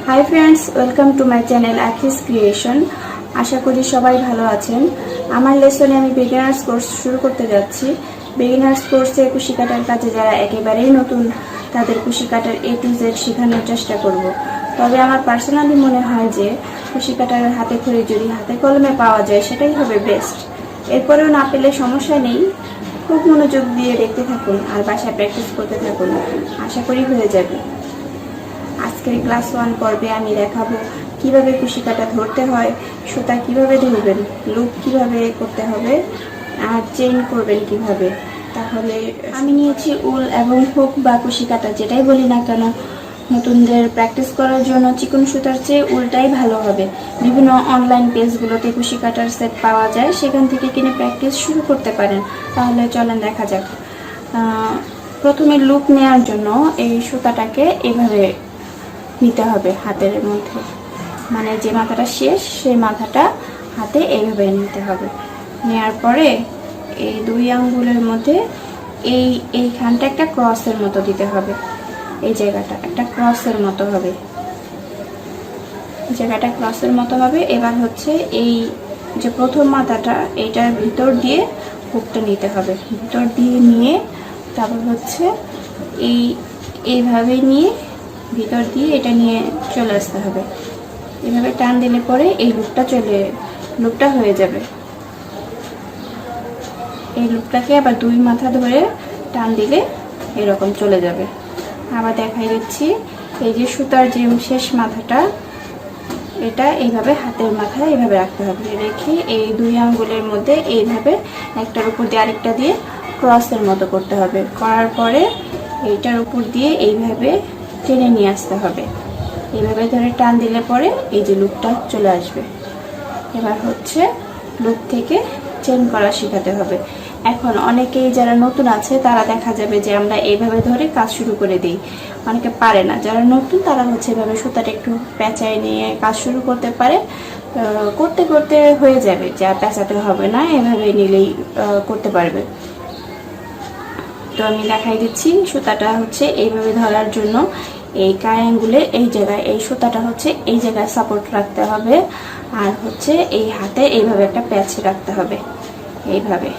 High friends, welcome to my channel Akhi's creation. আশা করি সবাই ভালো আছেন। আমার লেসনে আমি বিগিনার্স কোর্স শুরু করতে যাচ্ছি। বিগিনার্স কোর্সে কুশি কাটার কাজে যারা একেবারেই নতুন, তাদের কুশি কাটার A to Z শেখানোর চেষ্টা করব। তবে আমার পার্সোনালি মনে হয় যে কুশি কাটার হাতে খড়ি যদি হাতে কলমে পাওয়া যায় সেটাই হবে বেস্ট। এরপরেও না পেলে সমস্যা নেই, খুব মনোযোগ দিয়ে দেখতে থাকুন আর বাসায় প্র্যাকটিস করতে থাকুন, আশা করি হয়ে যাবে। আজকের ক্লাস 1 পর্বে আমি দেখাবো কিভাবে কুশি কাটা ধরতে হয়, সুতা কিভাবে ধরবেন, লুপ কিভাবে করতে হবে আর চেইন করবেন কিভাবে। তাহলে আমি নিয়েছি উল এবং হুক বা কুশি কাটা যেটাই বলি না কেন, নতুনদের প্র্যাকটিস করার জন্য চিকন সুতার চেয়ে উলটাই ভালো হবে। বিভিন্ন অনলাইন পেজগুলোতে কুশি কাটার সেট পাওয়া যায়, সেখান থেকে কিনে প্র্যাকটিস শুরু করতে পারেন। তাহলে চলেন দেখা যাক। প্রথমে লুপ নেওয়ার জন্য এই সুতাটাকে এভাবে নিতে হবে হাতের মধ্যে, মানে যে মাথাটা শেষ সেই মাথাটা হাতে এইভাবে নিতে হবে। নেওয়ার পরে এই দুই আঙ্গুলের মধ্যে এইখানটা একটা ক্রসের মতো দিতে হবে। এই জায়গাটা একটা ক্রসের মতো হবে, জায়গাটা ক্রসের মতো হবে। এবার হচ্ছে এই যে প্রথম মাথাটা, এইটার ভিতর দিয়ে হুকটা নিতে হবে। ভিতর দিয়ে নিয়ে তারপর হচ্ছে এইভাবে নিয়ে ভিতর দিয়ে এটা নিয়ে চলে আসতে হবে। এভাবে টান দিলে পরে এই লুপটা হয়ে যাবে। এই লুপটাকে আবার দুই মাথা ধরে টান দিলে এরকম চলে যাবে। আবার দেখাই দিচ্ছি, এই যে সুতার যে শেষ মাথাটা, এটা এইভাবে হাতের মাথায় এইভাবে রাখতে হবে। রেখে এই দুই আঙ্গুলের মধ্যে এইভাবে একটার উপর দিয়ে আরেকটা দিয়ে ক্রসের মতো করতে হবে। করার পরে এইটার উপর দিয়ে এইভাবে টেনে নিয়ে আসতে হবে। এইভাবে ধরে টান দিলে পরে এই যে লুপটা চলে আসবে। এবার হচ্ছে লুপ থেকে চেন করা শেখাতে হবে। এখন অনেকেই যারা নতুন আছে তারা দেখা যাবে যে আমরা এইভাবে ধরে কাজ শুরু করে দিই, অনেকে পারে না। যারা নতুন তারা হচ্ছে এভাবে সুতাটা একটু পেঁচায় নিয়ে কাজ শুরু করতে পারে। করতে করতে হয়ে যাবে, যা পেঁচাতে হবে না, এভাবে নিলেই করতে পারবে। তো আমি দেখাই দিচ্ছি, সুতাটা হচ্ছে এইভাবে ধরার জন্য এই গায়ে আঙ্গুলে এই জায়গায় এই সুতাটা হচ্ছে এই জায়গায় সাপোর্ট রাখতে হবে, আর হচ্ছে এই হাতে এইভাবে একটা প্যাচ রাখতে হবে এইভাবে।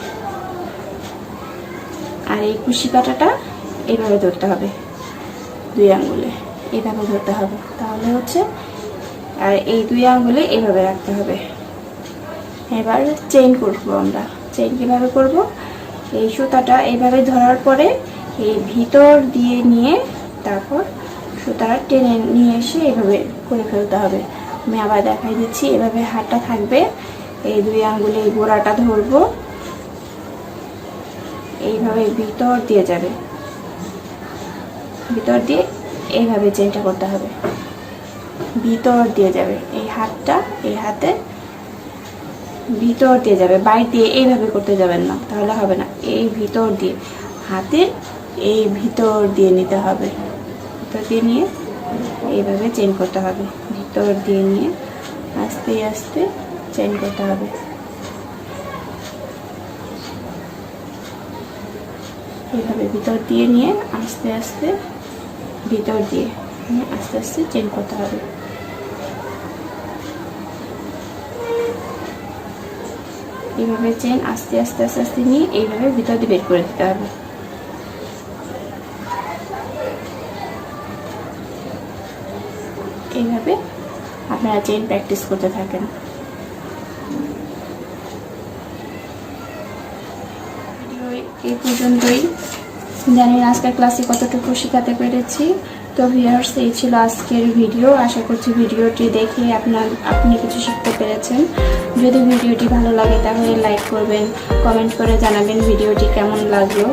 আর এই কুশি কাটাটা এইভাবে ধরতে হবে, দুই আঙ্গুলে এইভাবে ধরতে হবে। তাহলে হচ্ছে আর এই দুই আঙ্গুলে এইভাবে রাখতে হবে। এবার চেইন করবো আমরা। চেইন কিভাবে করব? এই সুতাটা এইভাবে ধরার পরে এই ভিতর দিয়ে নিয়ে তারপর সুতাটা টেনে নিয়ে এসে এইভাবে করে ফেলতে হবে। আমি আবার দেখাই দিচ্ছি, এভাবে হাতটা থাকবে, এই দুই আঙ্গুলে এই গোড়াটা ধরবো, এইভাবে ভিতর দিয়ে যাবে, ভিতর দিয়ে এইভাবে চেনটা করতে হবে, ভিতর দিয়ে যাবে। এই হাতটা এই হাতে ভিতর দিয়ে যাবে, বাইরে দিয়ে এইভাবে করতে যাবেন না, তাহলে হবে না। এই ভিতর দিয়ে হাতে এই ভিতর দিয়ে নিতে হবে, ভিতর দিয়ে নিয়ে এইভাবে চেন করতে হবে। ভিতর দিয়ে নিয়ে আস্তে আস্তে চেন করতে হবে। এইভাবে ভিতর দিয়ে নিয়ে আস্তে আস্তে ভিতর দিয়ে আস্তে আস্তে চেন করতে হবে। এইভাবে চেন আস্তে আস্তে আস্তে আস্তে নিয়ে এইভাবে ভিতর দিয়ে বের করে দিতে হবে। এইভাবে আপনারা চেইন প্র্যাকটিস করতে থাকেন। ভিডিও এই পর্যন্তই। জানি না আজকের ক্লাসে কতটুকু শেখাতে পেরেছি। তো ভিউয়ার্স, এই ছিল আজকের ভিডিও। আশা করছি ভিডিওটি দেখে আপনি কিছু শিখতে পেরেছেন। যদি ভিডিওটি ভালো লাগে তাহলে লাইক করবেন, কমেন্ট করে জানাবেন ভিডিওটি কেমন লাগলো,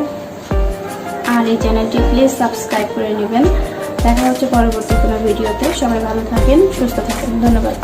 আর এই চ্যানেলটি প্লিজ সাবস্ক্রাইব করে নেবেন। দেখা হচ্ছে পরবর্তী কোনো ভিডিওতে। সবাই ভালো থাকেন, সুস্থ থাকেন। ধন্যবাদ।